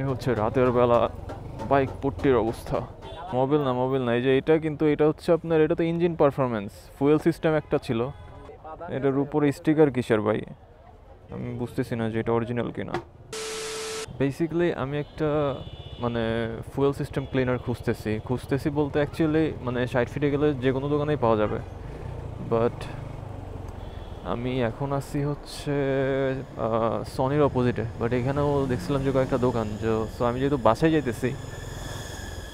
এই হচ্ছে রাতের বেলা বাইক পট্টির অবস্থা। মোবিল না, এই যে এটা, কিন্তু এটা হচ্ছে আপনার, এটা তো ইঞ্জিন পারফরমেন্স, ফুয়েল সিস্টেম একটা ছিল, এটার উপরে স্টিকার কিসের ভাই? আমি বুঝতেছি না যে এটা অরিজিনাল কিনা। বেসিক্যালি আমি একটা মানে ফুয়েল সিস্টেম ক্লিনার খুঁজতেছি বলতে অ্যাকচুয়ালি মানে 60 ফিটে গেলে যে কোনো দোকানেই পাওয়া যাবে, বাট আমি এখন আছি হচ্ছে সনির অপোজিটে, বাট এখানেও দেখছিলাম যে কয়েকটা দোকান, সো আমি যেহেতু বাসায় যাইতেছি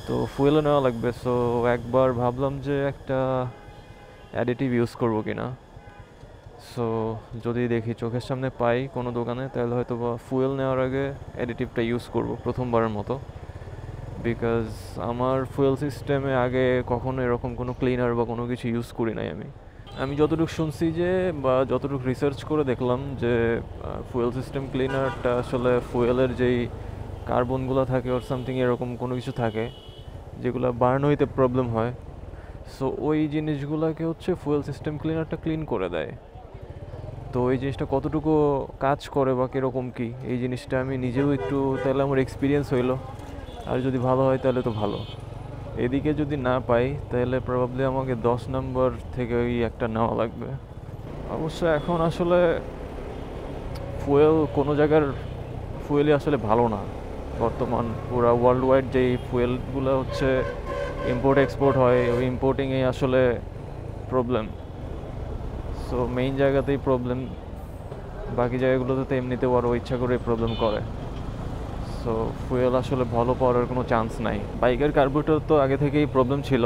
তো ফুয়েলও নেওয়া লাগবে, সো একবার ভাবলাম যে একটা অ্যাডিটিভ ইউজ করবো কিনা। সো যদি দেখি চোখের সামনে পাই কোনো দোকানে, তাহলে হয়তো বা ফুয়েল নেওয়ার আগে অ্যাডিটিভটা ইউজ করব প্রথমবারের মতো, বিকজ আমার ফুয়েল সিস্টেমে আগে কখনো এরকম কোনো ক্লিনার বা কোনো কিছু ইউজ করি নাই। আমি যতটুকু শুনছি যে, বা যতটুকু রিসার্চ করে দেখলাম যে ফুয়েল সিস্টেম ক্লিনারটা আসলে ফুয়েলের যেই কার্বনগুলো থাকে ওর সামথিং এরকম কোনো কিছু থাকে যেগুলো বার্ন হইতে প্রবলেম হয়, সো ওই জিনিসগুলোকে হচ্ছে ফুয়েল সিস্টেম ক্লিনারটা ক্লিন করে দেয়। তো এই জিনিসটা কতটুকু কাজ করে বা কীরকম কী, এই জিনিসটা আমি নিজেও একটু, তাহলে আমার এক্সপিরিয়েন্স হইলো, আর যদি ভালো হয় তাহলে তো ভালো। এদিকে যদি না পাই তাহলে প্রবাবলি আমাকে 10 নম্বর থেকে ওই একটা নেওয়া লাগবে। অবশ্য এখন আসলে ফুয়েল কোনো জায়গার ফুয়েলই আসলে ভালো না বর্তমান, পুরা ওয়ার্ল্ড ওয়াইড যেই ফুয়েলগুলো হচ্ছে ইম্পোর্ট এক্সপোর্ট হয়, ওই ইম্পোর্টিংয়েই আসলে প্রবলেম। সো মেইন জায়গাতেই প্রবলেম, বাকি জায়গাগুলোতে তো এমনিতেও আরও ইচ্ছা করে প্রবলেম করে। সো ফুয়েল আসলে ভালো পাওয়ার কোনো চান্স নাই। বাইকের কার্বোরেটর তো আগে থেকেই প্রবলেম ছিল,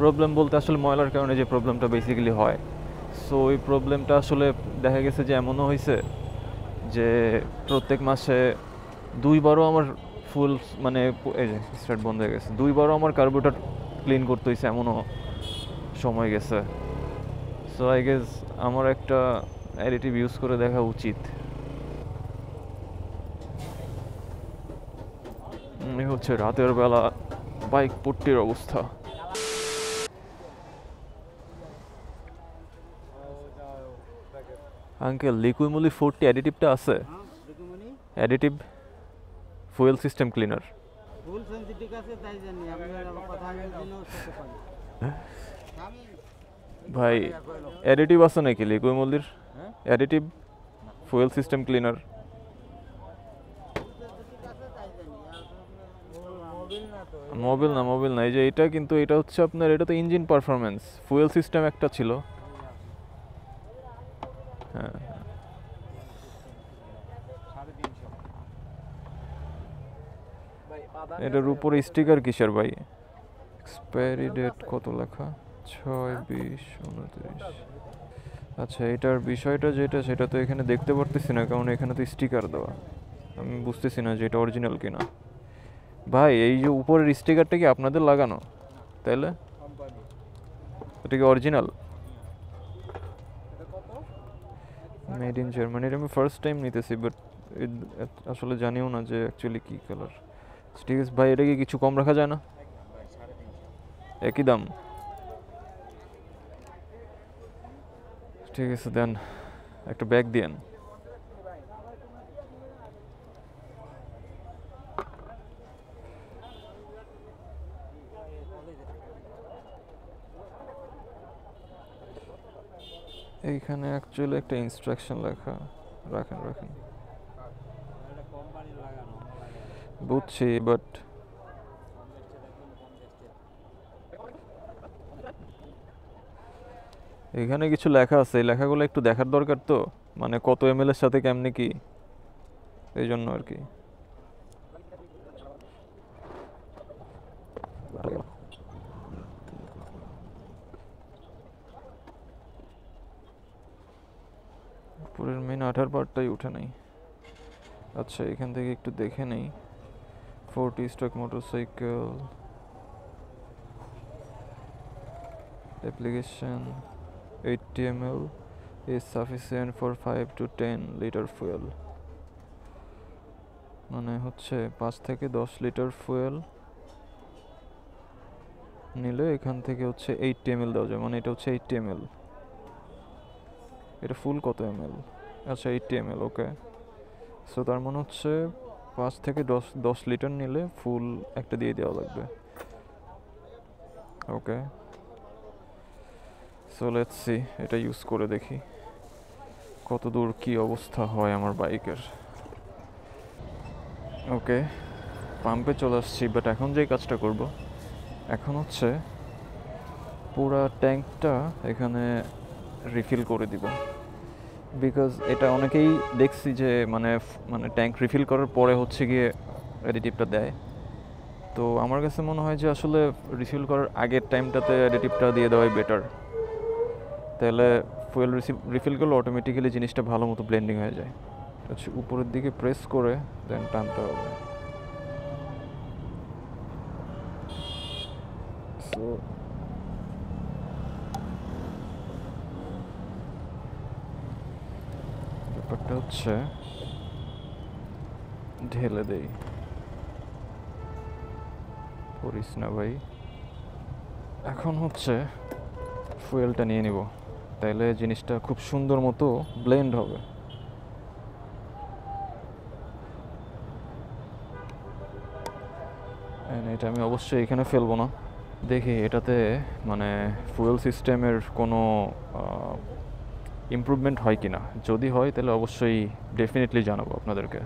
প্রবলেম বলতে আসলে ময়লার কারণে যে প্রবলেমটা বেসিক্যালি হয়, সো ওই প্রবলেমটা আসলে দেখা গেছে যে এমনও হয়েছে যে প্রত্যেক মাসে 2বারও আমার ফুল মানে এই যে স্টার্ট বন্ধ হয়ে গেছে, 2বারও আমার কার্বোরেটর ক্লিন করতে হয়েছে, এমনও সময় গেছে। সো আই গেস আমার একটা অ্যাডিটিভ ইউজ করে দেখা উচিত। এই হচ্ছে রাতের বেলা বাইক পট্টির অবস্থা। আঙ্কেল, লিকুইমলি 40 অ্যাডিটিভটা আছে? Additive fuel system cleaner. Full sensitive আছে তাই জানি, আপনার কথা আমি জেনেও করতে পারি। ভাই অ্যাডিটিভ আছে নাকি লিকুইমলির? Additive fuel system cleaner. Mobil না, এই যে এটা, কিন্তু এটা হচ্ছে আপনার, এটা তো ইঞ্জিন পারফরমেন্স, ফুয়েল সিস্টেম একটা ছিল। হ্যাঁ, এটার উপরে স্টিকার কিসের ভাই? এক্সপায়ারি ডেট কত লেখা? 6/20/29। আচ্ছা, এটার বিষয়টা যেটা, সেটা তো এখানে দেখতে পারতেছি না, কারণ এখানে তো স্টিকার দেওয়া, আমি বুঝতেছি না যে এটা অরিজিনাল কিনা। ভাই এই যে উপরের স্টিকারটা কি আপনাদের লাগানো? তাইলে এটা কি অরিজিনাল? Made in Germany. এটা আমি ফার্স্ট টাইম নিতেছি, বাট আসলে জানিও না যে অ্যাকচুয়ালি কী কালার। ঠিক আছে ভাই, এটা কি কিছু কম রাখা যায় না? একই দাম? ঠিক আছে দেন, একটা ব্যাগ দিয়েন। এইখানে অ্যাকচুয়ালি একটা ইনস্ট্রাকশন লেখা, রাখেন রাখেন, বুঝছি, বাট এখানে কিছু লেখা আছে, এই লেখাগুলো একটু দেখার দরকার তো, মানে কত এমএল এর সাথে কেমনি কি, এই জন্য আর কি। উপরের মেন 18 পার্টটাই উঠে নাই। আচ্ছা, এখান থেকে একটু দেখে নেই। 40 stock motorcycle application 80 ml is sufficient for 5 to 10 litre fuel. মানে হচ্ছে 5 থেকে 10 লিটার ফুয়েল নিলে এখান থেকে হচ্ছে 80 ml দেওয়া যায়, মানে এটা হচ্ছে 80 ml। এটা ফুল কত ml? আচ্ছা 80 ml, ওকে। সো তার মানে হচ্ছে 5 থেকে 10 লিটার নিলে ফুল একটা দিয়ে দেওয়া লাগবে। ওকে, সো লেটস সি, এটা ইউজ করে দেখি কত দূর কী অবস্থা হয় আমার বাইকের। ওকে, পাম্পে চলে আসছি, বাট এখন যেই কাজটা করব এখন হচ্ছে পুরা ট্যাঙ্কটা এখানে রিফিল করে দিব। বিকজ এটা অনেকেই দেখছি যে মানে মানে ট্যাঙ্ক রিফিল করার পরে হচ্ছে গিয়ে অ্যাডিটিভটা দেয়। তো আমার কাছে মনে হয় যে আসলে রিফিল করার আগের টাইমটাতে অ্যাডিটিভটা দিয়ে দেওয়াই বেটার। তাহলে ফুয়েল রিফিল করলে অটোমেটিক্যালি জিনিসটা ভালো মতো ব্লেন্ডিং হয়ে যায়। হচ্ছে উপরের দিকে প্রেস করে দেন টানতে হবে। সো ব্যাপারটা হচ্ছে ঢেলে দেই, করিস না ভাই। এখন হচ্ছে ফুয়েলটা নিয়ে নিব, তাইলে জিনিসটা খুব সুন্দর মতো ব্লেন্ড হবে। এটা আমি অবশ্যই এখানে ফেলবো না। দেখি এটাতে মানে ফুয়েল সিস্টেমের কোনো ইমপ্রুভমেন্ট হয় কি না। যদি হয় তাহলে অবশ্যই ডেফিনেটলি জানাবো আপনাদেরকে।